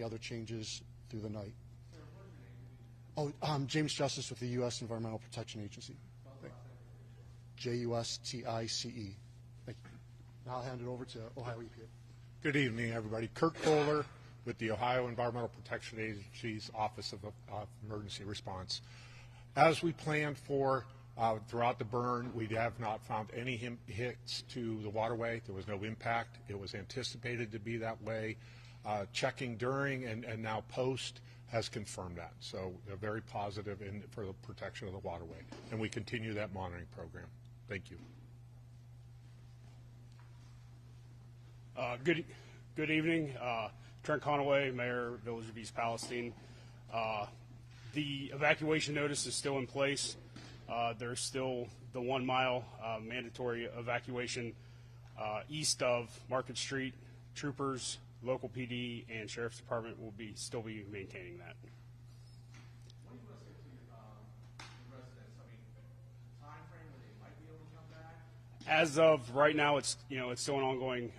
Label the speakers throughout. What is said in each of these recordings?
Speaker 1: the other changes through the night. Oh, James Justice with the U.S. Environmental Protection Agency. Justice. Thank you. Now I'll hand it over to Ohio EPA.
Speaker 2: Good evening, everybody. Kurt Kohler with the Ohio Environmental Protection Agency's Office of Emergency Response. As we planned for throughout the burn, we have not found any hits to the waterway. There was no impact. It was anticipated to be that way. Checking during and now post has confirmed that. So they're very positive for the protection of the waterway. And we continue that monitoring program. Thank you.
Speaker 3: Good evening. Trent Conaway, Mayor, Village of East Palestine. The evacuation notice is still in place. There's still the 1 mile mandatory evacuation east of Market Street. Troopers, local PD, and Sheriff's Department will still be maintaining that.
Speaker 4: What do you want to say to your residents? I mean, time frame when they might be able to come back?
Speaker 3: As of right now, it's still an ongoing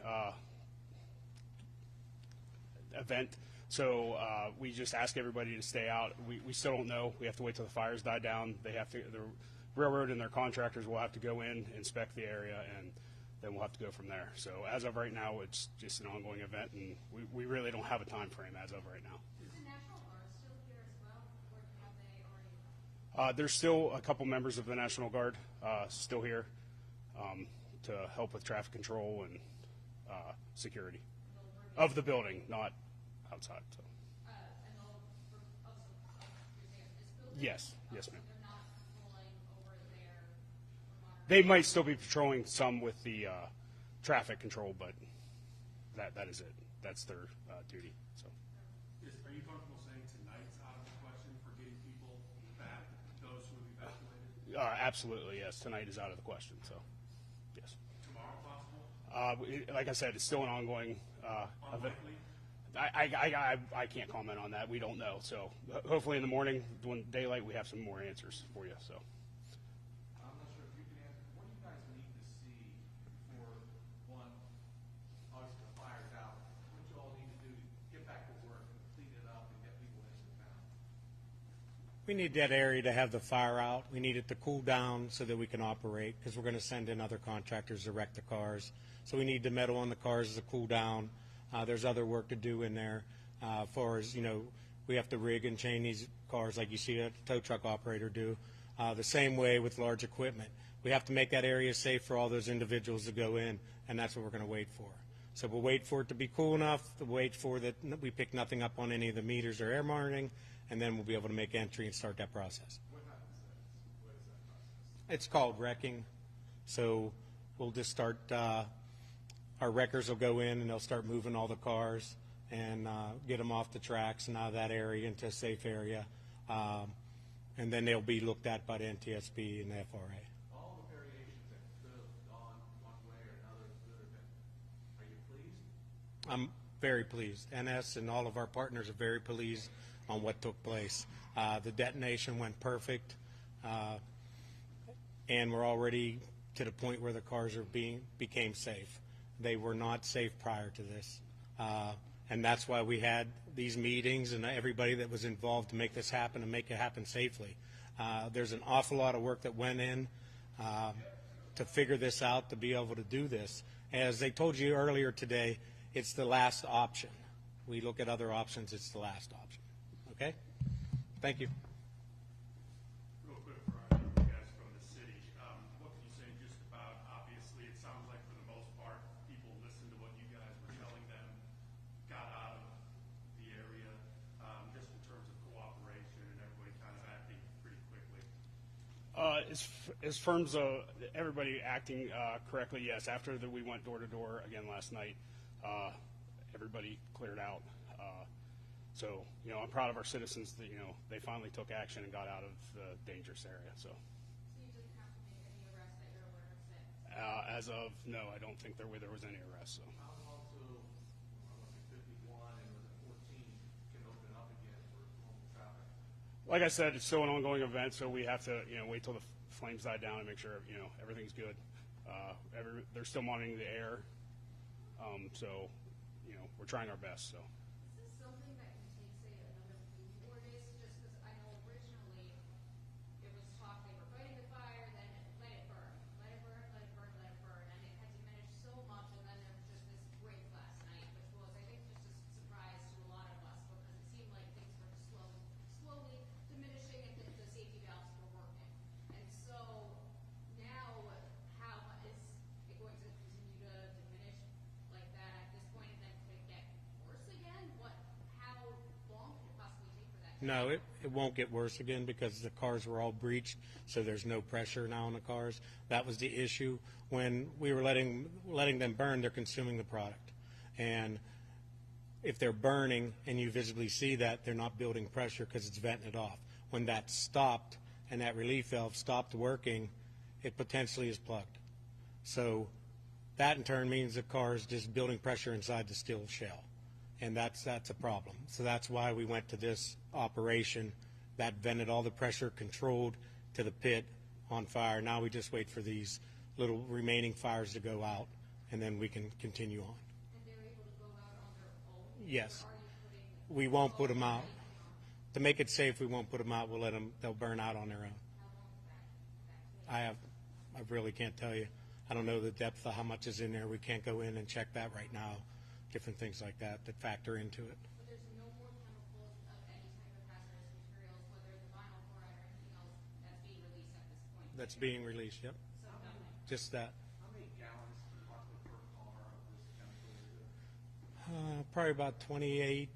Speaker 3: event. So we just ask everybody to stay out. We still don't know. We have to wait till the fires die down. The railroad and their contractors will have to go in, inspect the area, and then we'll have to go from there. So as of right now, it's just an ongoing event, and we really don't have a time frame as of right now.
Speaker 5: Is the National Guard still here as well, or have they already?
Speaker 3: There's still a couple members of the National Guard still here to help with traffic control and security of the building, not outside. So.
Speaker 5: And they'll also, you're saying this building?
Speaker 3: Yes, ma'am.
Speaker 5: They're not patrolling over there?
Speaker 3: They might still be patrolling some with the traffic control, but that is it. That's their duty. So.
Speaker 6: Are you comfortable saying tonight's out of the question for getting people back, those who have evacuated?
Speaker 3: Absolutely, yes. Tonight is out of the question. So, yes.
Speaker 6: Tomorrow possible?
Speaker 3: Like I said, it's still an ongoing event. I can't comment on that. We don't know. So hopefully in the morning, when daylight, we have some more answers for you. So.
Speaker 4: I'm not sure if you can answer. What do you guys need to see before, one, obviously the fire's out? What do you all need to do to get back to work and clean it up and get people into town?
Speaker 7: We need that area to have the fire out. We need it to cool down so that we can operate, because we're going to send in other contractors to wreck the cars. So we need the metal on the cars to cool down. There's other work to do in there. As far as, we have to rig and chain these cars like you see a tow truck operator do. The same way with large equipment. We have to make that area safe for all those individuals to go in, and that's what we're going to wait for. So we'll wait for it to be cool enough, to wait for that we pick nothing up on any of the meters or air monitoring, and then we'll be able to make entry and start that process.
Speaker 4: What happens next? What is that process?
Speaker 7: It's called wrecking. So we'll just start, our wreckers will go in and they'll start moving all the cars and get them off the tracks and out of that area into a safe area. And then they'll be looked at by the NTSB and the FRA.
Speaker 4: All the variations that could have gone one way or another could have been. Are you pleased?
Speaker 7: I'm very pleased. NS and all of our partners are very pleased on what took place. The detonation went perfect, and we're already to the point where the cars became safe. They were not safe prior to this, and that's why we had these meetings and everybody that was involved to make this happen and make it happen safely. There's an awful lot of work that went in to figure this out, to be able to do this. As they told you earlier today, it's the last option. We look at other options, it's the last option. Okay? Thank you.
Speaker 6: Real quick for you guys from the city, what can you say just about, obviously it sounds like for the most part people listened to what you guys were telling them, got out of the area, just in terms of cooperation and everybody kind of acting pretty quickly?
Speaker 3: As terms of everybody acting correctly, yes. After we went door to door again last night, everybody cleared out. So, I'm proud of our citizens that, they finally took action and got out of the dangerous area. So
Speaker 5: So you didn't have to make any arrests that you're aware of since?
Speaker 3: as of, no, I don't think there was any arrests. So.
Speaker 4: How also, I want to say 51 and was it 14 can open up again for normal traffic?
Speaker 3: Like I said, it's still an ongoing event, so we have to, wait till the flames die down and make sure, everything's good. They're still monitoring the air, so, we're trying our best. So.
Speaker 5: Is this something that
Speaker 7: No, it won't get worse again because the cars were all breached, so there's no pressure now on the cars. That was the issue. When we were letting them burn, they're consuming the product. And if they're burning and you visibly see that, they're not building pressure because it's venting it off. When that stopped and that relief valve stopped working, it potentially is plugged. So that in turn means the car is just building pressure inside the steel shell. And that's a problem. So that's why we went to this operation that vented all the pressure, controlled to the pit on fire. Now we just wait for these little remaining fires to go out, and then we can continue on.
Speaker 5: And they're able to go out on their own?
Speaker 7: Yes.
Speaker 5: Or are you putting?
Speaker 7: We won't put them out. To make it safe, we won't put them out. We'll let them, they'll burn out on their own.
Speaker 5: How long is that?
Speaker 7: I really can't tell you. I don't know the depth of how much is in there. We can't go in and check that right now. Different things like that factor into it.
Speaker 5: But there's no more chemicals of any type of hazardous materials, whether the vinyl chloride or anything else, that's being released at this point?
Speaker 7: That's being released, yep.
Speaker 5: So nothing?
Speaker 7: Just that.
Speaker 4: How many gallons roughly per car of this chemical is it?
Speaker 7: Probably about 28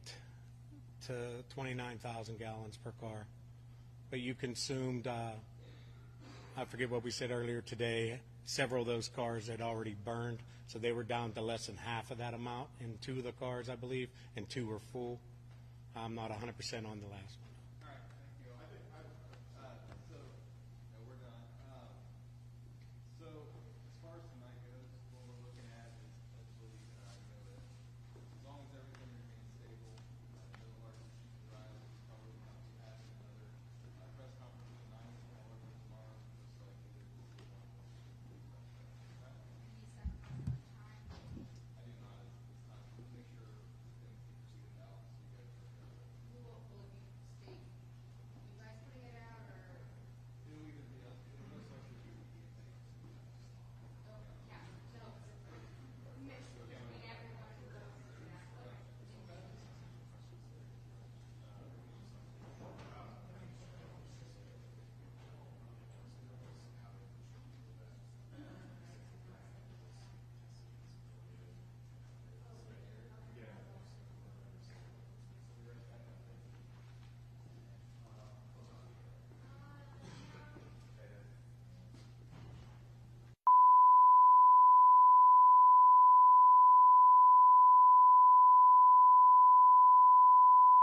Speaker 7: to 29,000 gallons per car. But you consumed, I forget what we said earlier today, several of those cars had already burned, so they were down to less than half of that amount in 2 of the cars, I believe, and 2 were full. I'm not 100% on the last one.